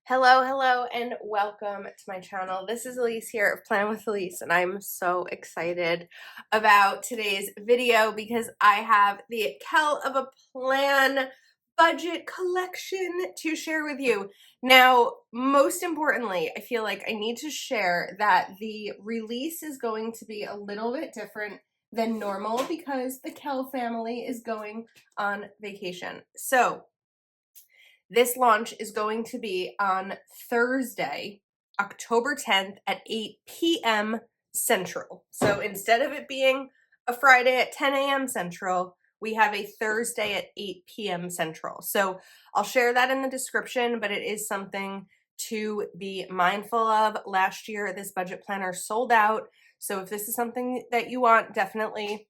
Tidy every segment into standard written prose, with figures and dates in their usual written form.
Hello, and welcome to my channel. This is Elise here of Plan with Elise, and I'm so excited about today's video because I have the Kellofaplan budget collection to share with you. Now, most importantly, I feel like I need to share that the release is going to be a little bit different than normal because the Kell family is going on vacation. So, this launch is going to be on Thursday, October 10th at 8 p.m. Central. So instead of it being a Friday at 10 a.m. Central, we have a Thursday at 8 p.m. Central. So I'll share that in the description, but it is something to be mindful of. Last year, this budget planner sold out. So if this is something that you want, definitely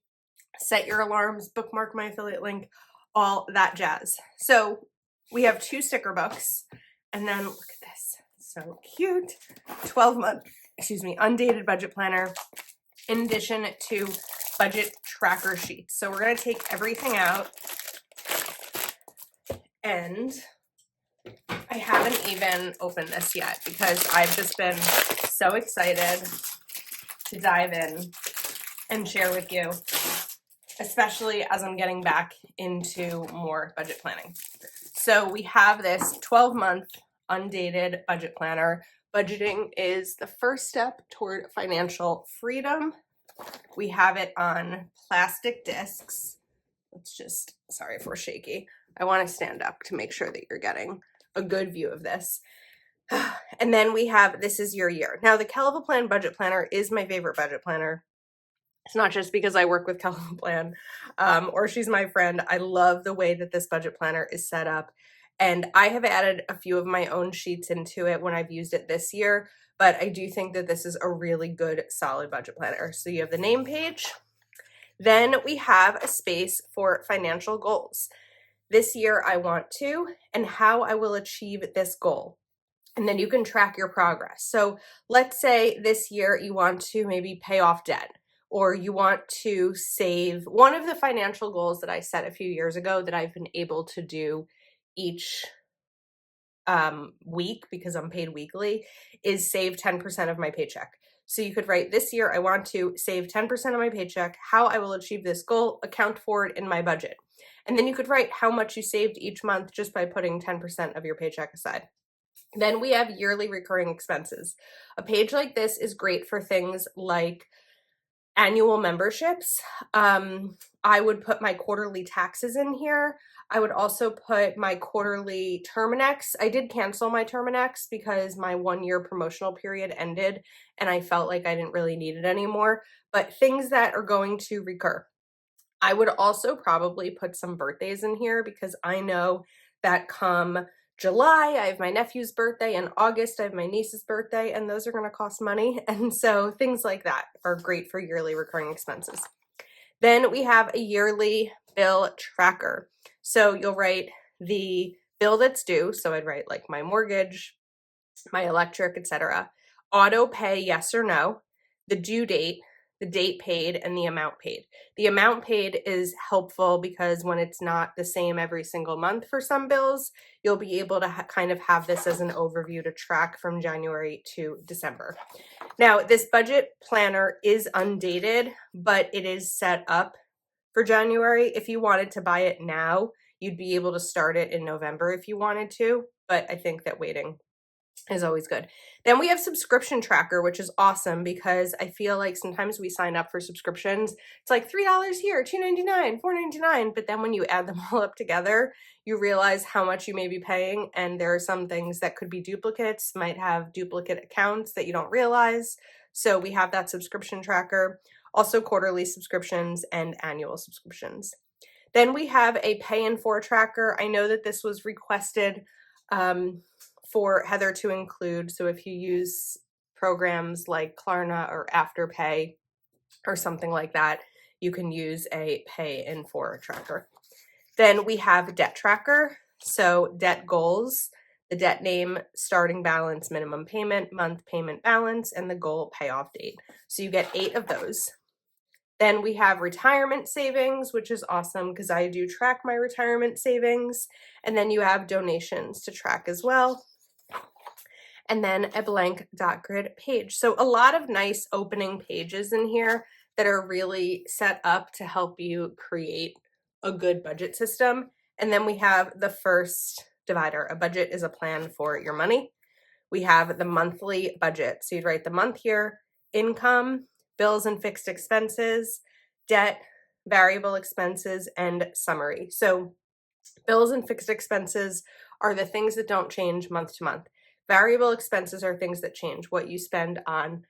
set your alarms, bookmark my affiliate link, all that jazz. So we have 2 sticker books, and then look at this, so cute, 12-month, undated budget planner, in addition to budget tracker sheets. So we're gonna take everything out, and I haven't even opened this yet because I've just been so excited to dive in and share with you, especially as I'm getting back into more budget planning. So we have this 12-month undated budget planner. Budgeting is the first step toward financial freedom. We have it on plastic discs. Sorry if we're shaky. I want to stand up to make sure that you're getting a good view of this. And then we have This Is Your Year. Now, the Kellofaplan budget planner is my favorite budget planner. It's not just because I work with Kellofaplan or she's my friend. I love the way that this budget planner is set up. And I have added a few of my own sheets into it when I've used it this year. But I do think that this is a really good, solid budget planner. So you have the name page. Then we have a space for financial goals. This year I want to, and how I will achieve this goal. And then you can track your progress. So let's say this year you want to maybe pay off debt, or you want to save. One of the financial goals that I set a few years ago that I've been able to do each week, because I'm paid weekly, is save 10% of my paycheck. So you could write, this year I want to save 10% of my paycheck, how I will achieve this goal, account for it in my budget. And then you could write how much you saved each month just by putting 10% of your paycheck aside. Then we have yearly recurring expenses. A page like this is great for things like annual memberships. I would put my quarterly taxes in here. I would also put my quarterly Terminex. I did cancel my Terminex because my 1-year promotional period ended and I felt like I didn't really need it anymore, but things that are going to recur. I would also probably put some birthdays in here because I know that come July, I have my nephew's birthday, and August, I have my niece's birthday, and those are going to cost money. And so things like that are great for yearly recurring expenses. Then we have a yearly bill tracker. So you'll write the bill that's due. So I'd write like my mortgage, my electric, etc. Auto pay, yes or no, the due date, the date paid, and the amount paid. The amount paid is helpful because when it's not the same every single month for some bills, you'll be able to kind of have this as an overview to track from January to December. Now, this budget planner is undated, but it is set up for January. If you wanted to buy it now, you'd be able to start it in November if you wanted to, but I think that waiting is always good. Then we have subscription tracker, which is awesome because I feel like sometimes we sign up for subscriptions. It's like $3 here, $2.99, $4.99. But then when you add them all up together, you realize how much you may be paying. And there are some things that could be duplicates, might have duplicate accounts that you don't realize. So we have that subscription tracker, also quarterly subscriptions and annual subscriptions. Then we have a pay in 4 tracker. I know that this was requested for Heather to include. So if you use programs like Klarna or Afterpay or something like that, you can use a pay in 4 tracker. Then we have debt tracker. So debt goals, the debt name, starting balance, minimum payment, month payment balance, and the goal payoff date. So you get 8 of those. Then we have retirement savings, which is awesome because I do track my retirement savings. And then you have donations to track as well. and then a blank dot grid page. So a lot of nice opening pages in here that are really set up to help you create a good budget system. And then we have the first divider. A budget is a plan for your money. We have the monthly budget. So you'd write the month here, income, bills and fixed expenses, debt, variable expenses, and summary. So bills and fixed expenses are the things that don't change month to month. Variable expenses are things that change, what you spend on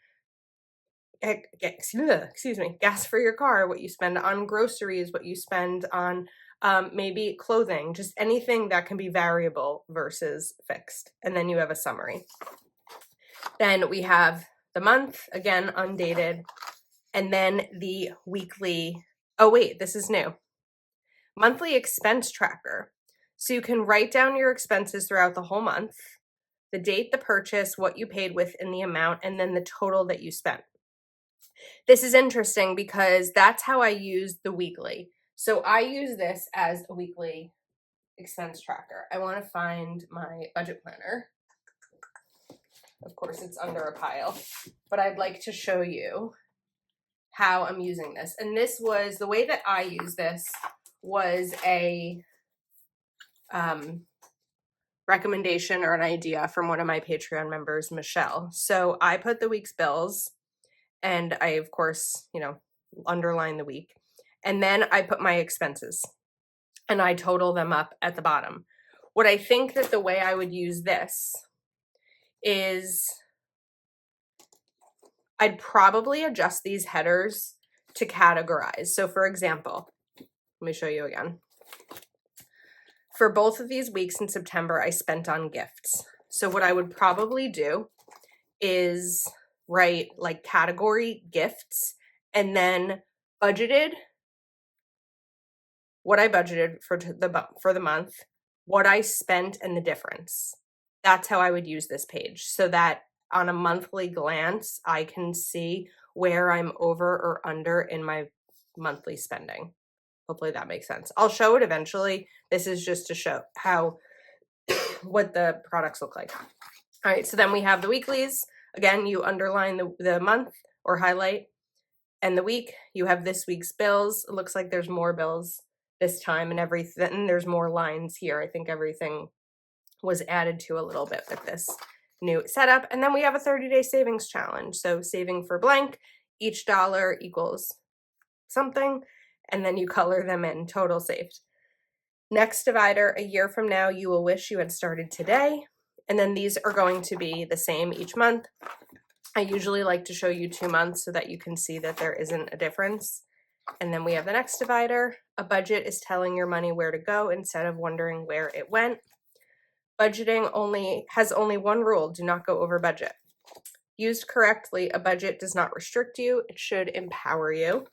gas for your car, what you spend on groceries, what you spend on maybe clothing, just anything that can be variable versus fixed. And then you have a summary. Then we have the month, again, undated, and then the weekly, oh wait, this is new, monthly expense tracker. So you can write down your expenses throughout the whole month, the date, the purchase, what you paid with, and the amount, and then the total that you spent. This is interesting because that's how I use the weekly. So I use this as a weekly expense tracker. I want to find my budget planner. Of course, it's under a pile, but I'd like to show you how I'm using this. And this was, the way that I use this was a recommendation or an idea from one of my Patreon members, Michelle. So I put the week's bills, and I, of course, underline the week. And then I put my expenses and I total them up at the bottom. What I think that the way I would use this is I'd probably adjust these headers to categorize. So for example, let me show you again. For both of these weeks in September, I spent on gifts. So what I would probably do is write like category gifts and then budgeted, what I budgeted for the month, what I spent, and the difference. That's how I would use this page, so that on a monthly glance, I can see where I'm over or under in my monthly spending. Hopefully that makes sense. I'll show it eventually. This is just to show how what the products look like. All right, so then we have the weeklies. Again, you underline the month or highlight, and the week, you have this week's bills. It looks like there's more bills this time and everything. There's more lines here. I think everything was added to a little bit with this new setup. And then we have a 30-day savings challenge. So saving for blank, each dollar equals something, and then you color them in, total saved. Next divider, a year from now, you will wish you had started today. And then these are going to be the same each month. I usually like to show you 2 months so that you can see that there isn't a difference. And then we have the next divider. A budget is telling your money where to go instead of wondering where it went. Budgeting has only one rule: do not go over budget. Used correctly, a budget does not restrict you, it should empower you.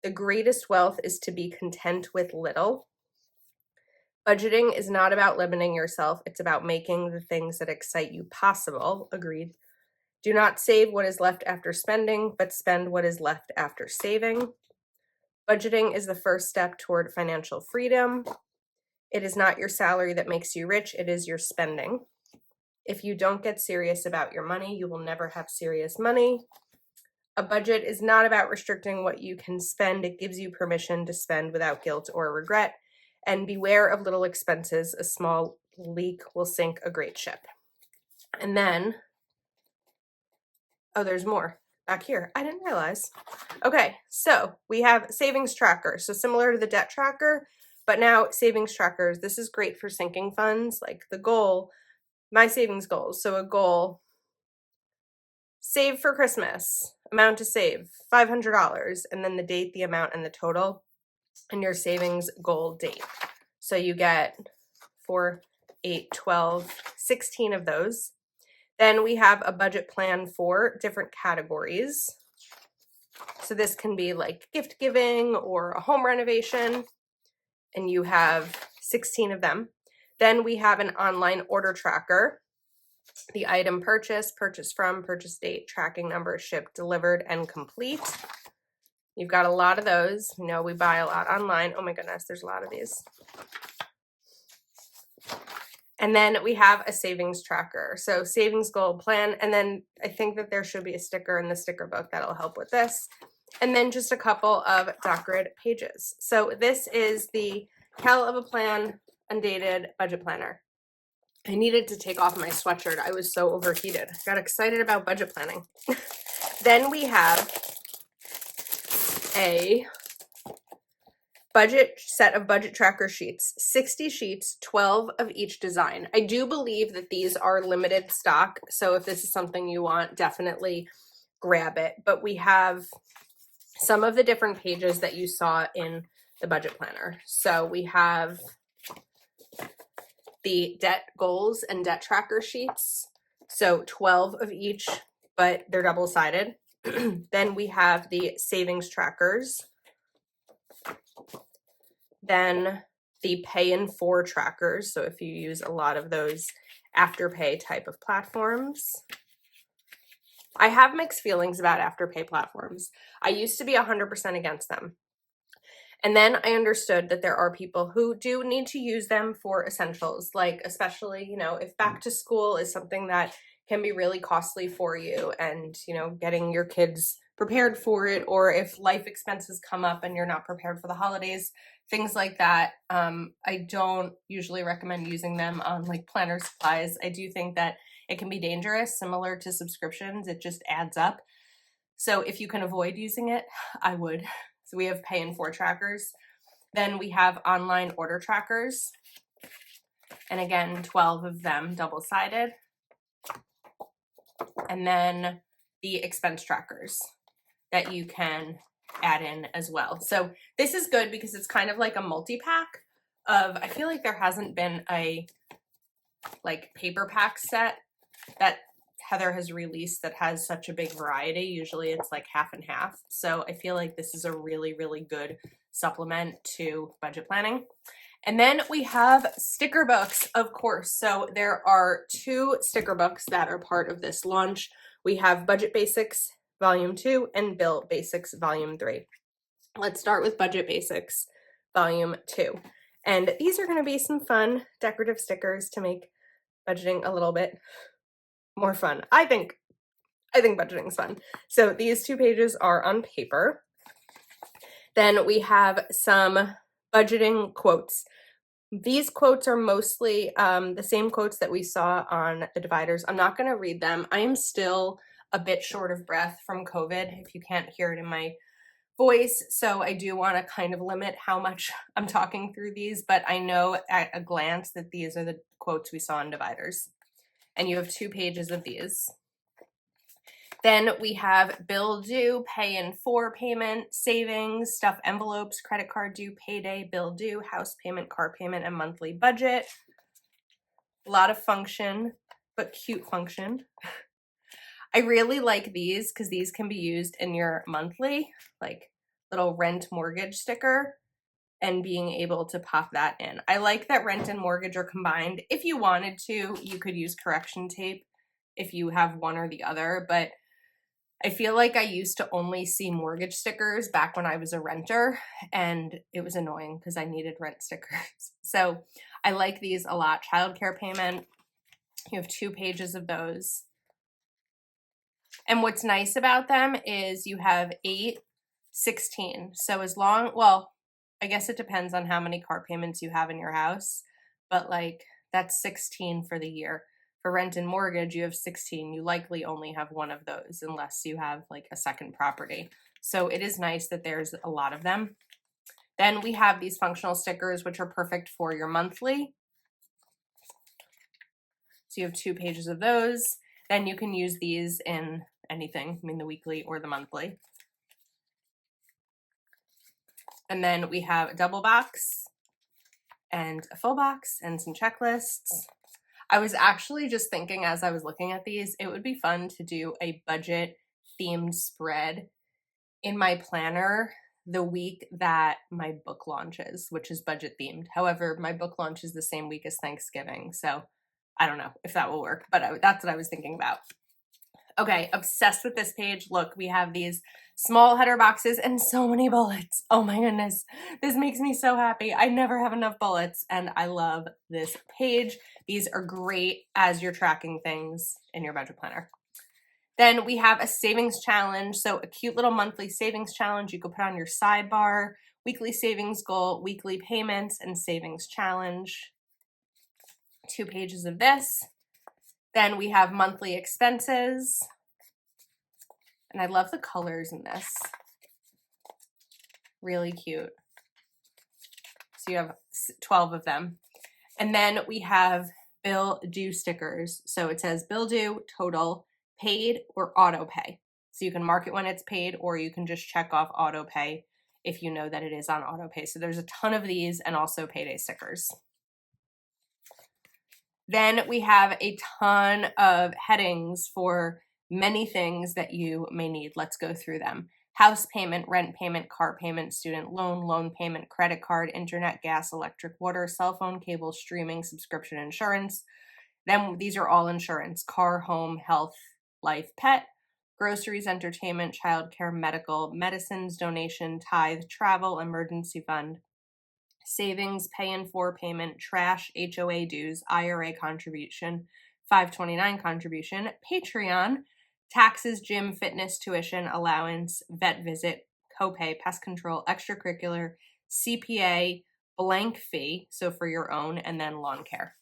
The greatest wealth is to be content with little. Budgeting is not about limiting yourself, it's about making the things that excite you possible. Agreed. Do not save what is left after spending, but spend what is left after saving. Budgeting is the first step toward financial freedom. It is not your salary that makes you rich, it is your spending. If you don't get serious about your money, you will never have serious money. A budget is not about restricting what you can spend. It gives you permission to spend without guilt or regret. And beware of little expenses. A small leak will sink a great ship. And then, oh, there's more back here. I didn't realize. Okay, so we have savings tracker. So similar to the debt tracker, but now savings trackers. This is great for sinking funds, like the goal, my savings goals. So a goal, save for Christmas, amount to save, $500, and then the date, the amount, and the total, and your savings goal date. So you get 4, 8, 12, 16 of those. Then we have a budget plan for different categories. So this can be like gift giving or a home renovation, and you have 16 of them. Then we have an online order tracker, the item purchase, purchase from, purchase date, tracking number, shipped, delivered, and complete. You've got a lot of those. You know, we buy a lot online. Oh my goodness, there's a lot of these. And then we have a savings tracker. So savings goal plan. And then I think that there should be a sticker in the sticker book that'll help with this. And then just a couple of DocGrid pages. So this is the Kellofaplan undated budget planner. I needed to take off my sweatshirt. I was so overheated. I got excited about budget planning. Then we have a set of budget tracker sheets, 60 sheets, 12 of each design. I do believe that these are limited stock, so if this is something you want, definitely grab it. But we have some of the different pages that you saw in the budget planner. So we have the debt goals and debt tracker sheets, so 12 of each, but they're double-sided. Then we have the savings trackers. Then the pay in 4 trackers. So if you use a lot of those Afterpay type of platforms. I have mixed feelings about Afterpay platforms. I used to be 100% against them. And then I understood that there are people who do need to use them for essentials, like especially, if back to school is something that can be really costly for you and, getting your kids prepared for it, or if life expenses come up and you're not prepared for the holidays, things like that. I don't usually recommend using them on like planner supplies. I do think that it can be dangerous, similar to subscriptions. It just adds up. So if you can avoid using it, I would. So we have pay in 4 trackers. Then we have online order trackers. And again, 12 of them double-sided. And then the expense trackers that you can add in as well. So this is good because it's kind of like a multi-pack of, I feel like there hasn't been a like paper pack set that Heather has released that has such a big variety. Usually it's like half and half. So I feel like this is a really, really good supplement to budget planning. And then we have sticker books, of course. So there are 2 sticker books that are part of this launch. We have Budget Basics Volume 2 and Bill Basics Volume 3. Let's start with Budget Basics Volume 2. And these are going to be some fun decorative stickers to make budgeting a little bit more fun. I think budgeting is fun. So these 2 pages are on paper. Then we have some budgeting quotes. These quotes are mostly the same quotes that we saw on the dividers. I'm not going to read them. I am still a bit short of breath from COVID, if you can't hear it in my voice. So I do want to kind of limit how much I'm talking through these, but I know at a glance that these are the quotes we saw in dividers. And you have 2 pages of these. Then we have bill due, pay in 4 payment, savings, stuff envelopes, credit card due, payday, bill due, house payment, car payment, and monthly budget. A lot of function, but cute function. I really like these because these can be used in your monthly, like little rent mortgage sticker, and being able to pop that in. I like that rent and mortgage are combined. If you wanted to, you could use correction tape if you have one or the other, but I feel like I used to only see mortgage stickers back when I was a renter, and it was annoying because I needed rent stickers. So I like these a lot. Childcare payment, you have 2 pages of those. And what's nice about them is you have 8, 16. So as long, well, I guess it depends on how many car payments you have in your house, but like that's 16 for the year. For rent and mortgage, you have 16. You likely only have one of those unless you have like a second property. So it is nice that there's a lot of them. Then we have these functional stickers, which are perfect for your monthly. So you have 2 pages of those. Then you can use these in anything, I mean the weekly or the monthly. And then we have a double box and a full box and some checklists. I was actually just thinking as I was looking at these, it would be fun to do a budget themed spread in my planner the week that my book launches, which is budget themed. However, my book launch is the same week as Thanksgiving, so I don't know if that will work, but that's what I was thinking about. Okay, obsessed with this page. Look, we have these small header boxes and so many bullets. Oh my goodness, this makes me so happy. I never have enough bullets and I love this page. These are great as you're tracking things in your budget planner. Then we have a savings challenge. So a cute little monthly savings challenge you could put on your sidebar, weekly savings goal, weekly payments, and savings challenge. 2 pages of this. Then we have monthly expenses. And I love the colors in this. Really cute. So you have 12 of them. And then we have bill due stickers. So it says bill due, total, paid, or auto pay. So you can mark it when it's paid, or you can just check off auto pay if you know that it is on auto pay. So there's a ton of these and also payday stickers. Then we have a ton of headings for many things that you may need. Let's go through them. House payment, rent payment, car payment, student loan, loan payment, credit card, internet, gas, electric, water, cell phone, cable, streaming, subscription, insurance. Then these are all insurance: car, home, health, life, pet, groceries, entertainment, childcare, medical, medicines, donation, tithe, travel, emergency fund, savings, pay in for payment, trash, HOA dues, IRA contribution, 529 contribution, Patreon, taxes, gym, fitness, tuition, allowance, vet visit, copay, pest control, extracurricular, CPA, blank fee, so for your own, and then lawn care.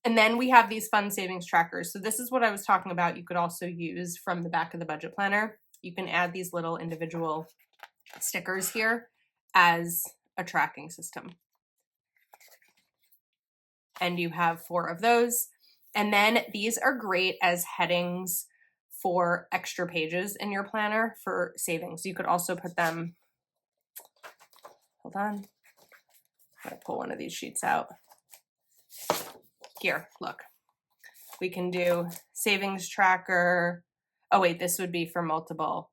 And then we have these fun savings trackers. So this is what I was talking about. You could also use from the back of the budget planner. You can add these little individual stickers here as a tracking system. And you have 4 of those. And then these are great as headings for extra pages in your planner for savings. You could also put them, hold on, I'm gonna pull one of these sheets out. Here, look. We can do savings tracker. Oh wait, this would be for multiple.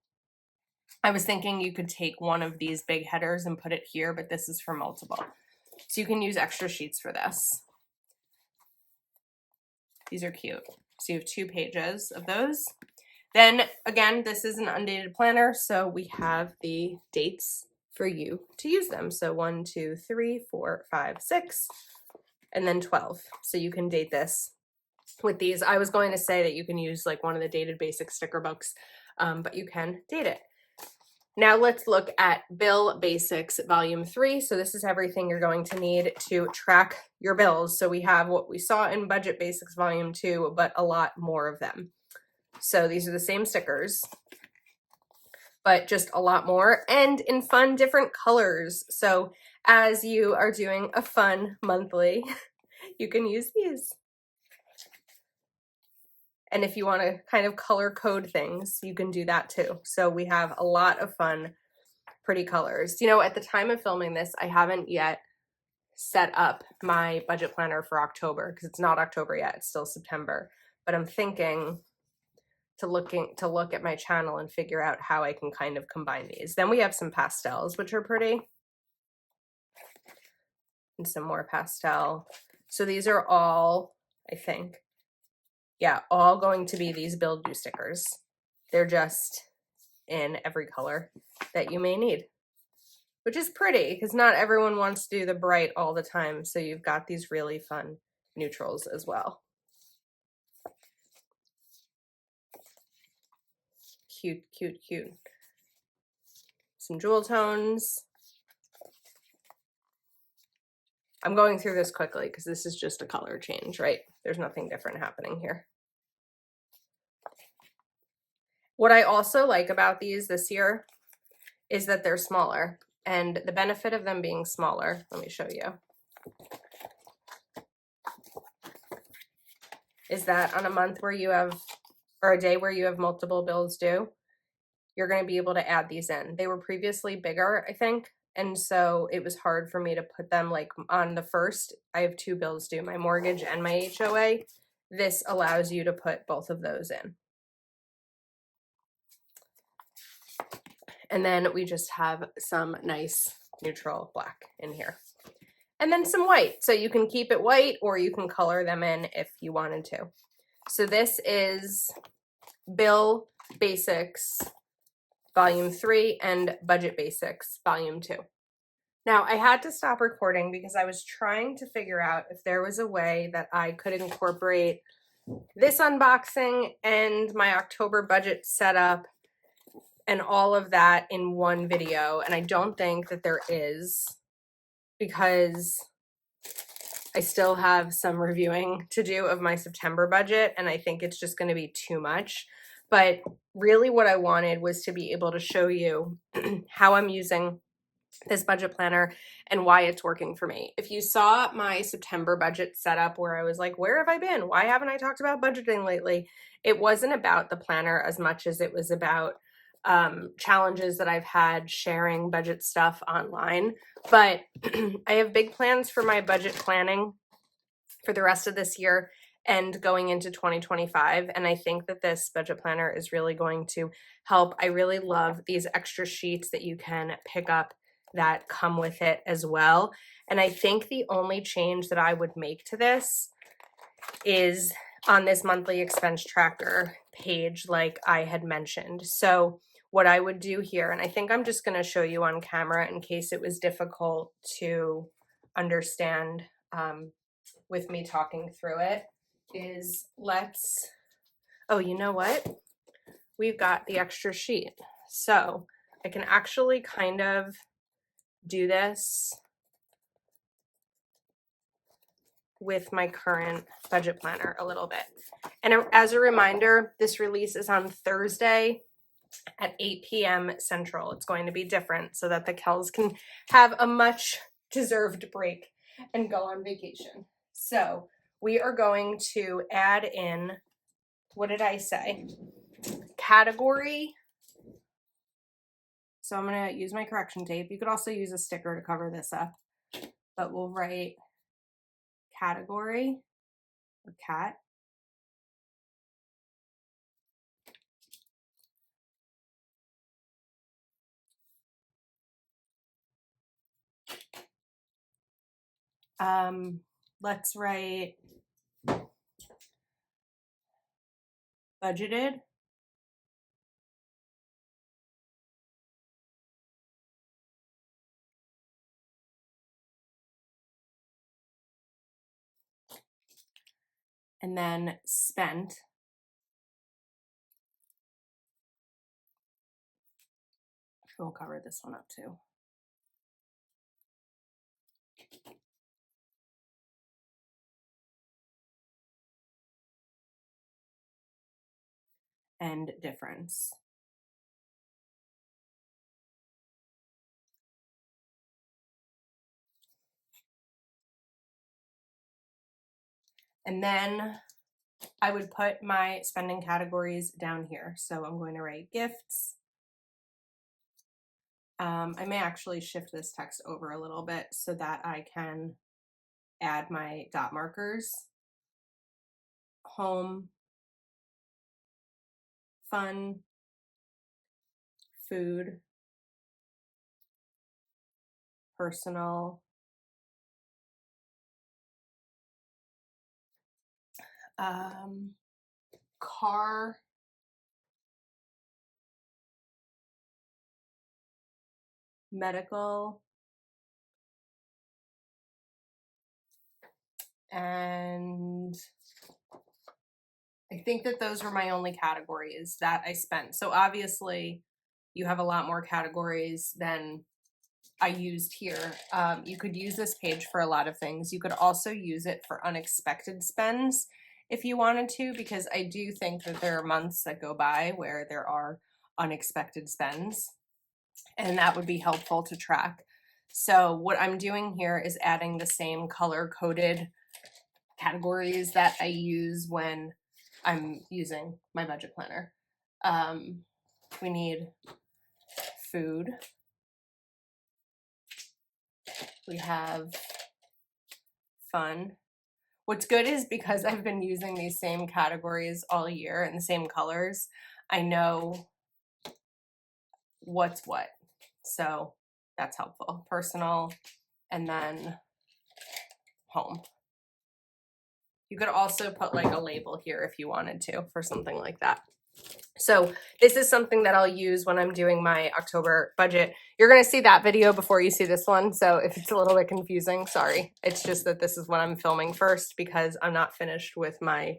I was thinking you could take one of these big headers and put it here, but this is for multiple. So you can use extra sheets for this. These are cute. So you have 2 pages of those. Then again, this is an undated planner, so we have the dates for you to use them. So 1, 2, 3, 4, 5, 6, and then 12. So you can date this with these. I was going to say that you can use like one of the dated basic sticker books, but you can date it. Now let's look at Bill Basics Volume 3. So this is everything you're going to need to track your bills. So we have what we saw in Budget Basics Volume 2, but a lot more of them. So these are the same stickers, but just a lot more and in fun different colors. So as you are doing a fun monthly, you can use these. And if you want to kind of color code things, you can do that too. So we have a lot of fun, pretty colors. You know, at the time of filming this, I haven't yet set up my budget planner for October because it's not October yet, it's still September. But I'm thinking to look at my channel and figure out how I can kind of combine these. Then we have some pastels, which are pretty. And some more pastel. So these are all, I think, yeah, all going to be these Bill Due stickers. They're just in every color that you may need, which is pretty because not everyone wants to do the bright all the time. So you've got these really fun neutrals as well. Cute, cute, cute. Some jewel tones. I'm going through this quickly because this is just a color change, right? There's nothing different happening here. What I also like about these this year is that they're smaller, and the benefit of them being smaller, let me show you, is that on a month where you have, or a day where you have multiple bills due, you're going to be able to add these in. They were previously bigger, I think, and so it was hard for me to put them like on the first. I have 2 bills due, my mortgage and my HOA. This allows you to put both of those in. And then we just have some nice neutral black in here. And then some white. So you can keep it white or you can color them in if you wanted to. So this is Bill Basics Volume 3 and Budget Basics Volume 2. Now, I had to stop recording because I was trying to figure out if there was a way that I could incorporate this unboxing and my October budget setup and all of that in one video, and I don't think that there is, because I still have some reviewing to do of my September budget, and I think it's just going to be too much. But really what I wanted was to be able to show you how I'm using this budget planner and why it's working for me. If you saw my September budget setup where I was like, where have I been? Why haven't I talked about budgeting lately? It wasn't about the planner as much as it was about challenges that I've had sharing budget stuff online. But I have big plans for my budget planning for the rest of this year and going into 2025. And I think that this budget planner is really going to help. I really love these extra sheets that you can pick up that come with it as well. And I think the only change that I would make to this is on this monthly expense tracker page, like I had mentioned. So what I would do here, and I think I'm just going to show you on camera in case it was difficult to understand with me talking through it, is oh, you know what? We've got the extra sheet. So I can actually kind of do this with my current budget planner a little bit. And as a reminder, this release is on Thursday at 8 p.m. Central. It's going to be different so that the Kells can have a much deserved break and go on vacation. So we are going to add in, what did I say? Category. So I'm going to use my correction tape. You could also use a sticker to cover this up, but we'll write category or cat. Let's write budgeted. And then spent. We'll cover this one up too. And difference. And then I would put my spending categories down here. So I'm going to write gifts. I may actually shift this text over a little bit so that I can add my dot markers. Home, fun, food, personal, car, medical, and I think that those were my only categories that I spent. So obviously you have a lot more categories than I used here. You could use this page for a lot of things. You could also use it for unexpected spends if you wanted to, because I do think that there are months that go by where there are unexpected spends, and that would be helpful to track. So what I'm doing here is adding the same color-coded categories that I use when I'm using my budget planner. We need food. We have fun. What's good is because I've been using these same categories all year and the same colors, I know what's what. So that's helpful. Personal, and then home. You could also put like a label here if you wanted to for something like that. So this is something that I'll use when I'm doing my October budget. You're going to see that video before you see this one. So if it's a little bit confusing, sorry. It's just that this is what I'm filming first because I'm not finished with my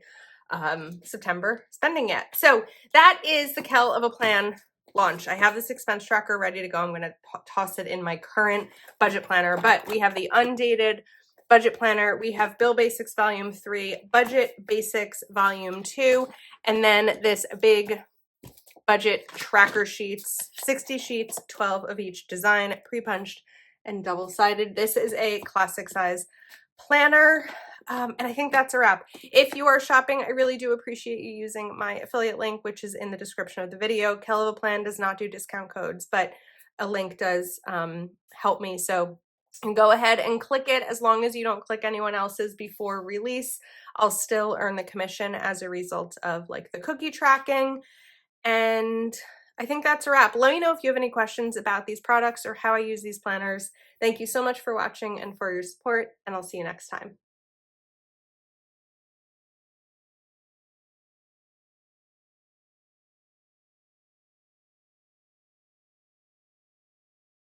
September spending yet. So that is the Kellofaplan launch. I have this expense tracker ready to go. I'm going to toss it in my current budget planner, but we have the undated budget planner. We have Bill Basics Volume 3, Budget Basics Volume 2, and then this big budget tracker sheets, 60 sheets, 12 of each design, pre-punched and double-sided. This is a classic size planner. And I think that's a wrap. If you are shopping, I really do appreciate you using my affiliate link, which is in the description of the video. Kellofaplan does not do discount codes, but a link does help me. So go ahead and click it. As long as you don't click anyone else's before release, I'll still earn the commission as a result of like the cookie tracking. And I think that's a wrap. Let me know if you have any questions about these products or how I use these planners. Thank you so much for watching and for your support, and I'll see you next time.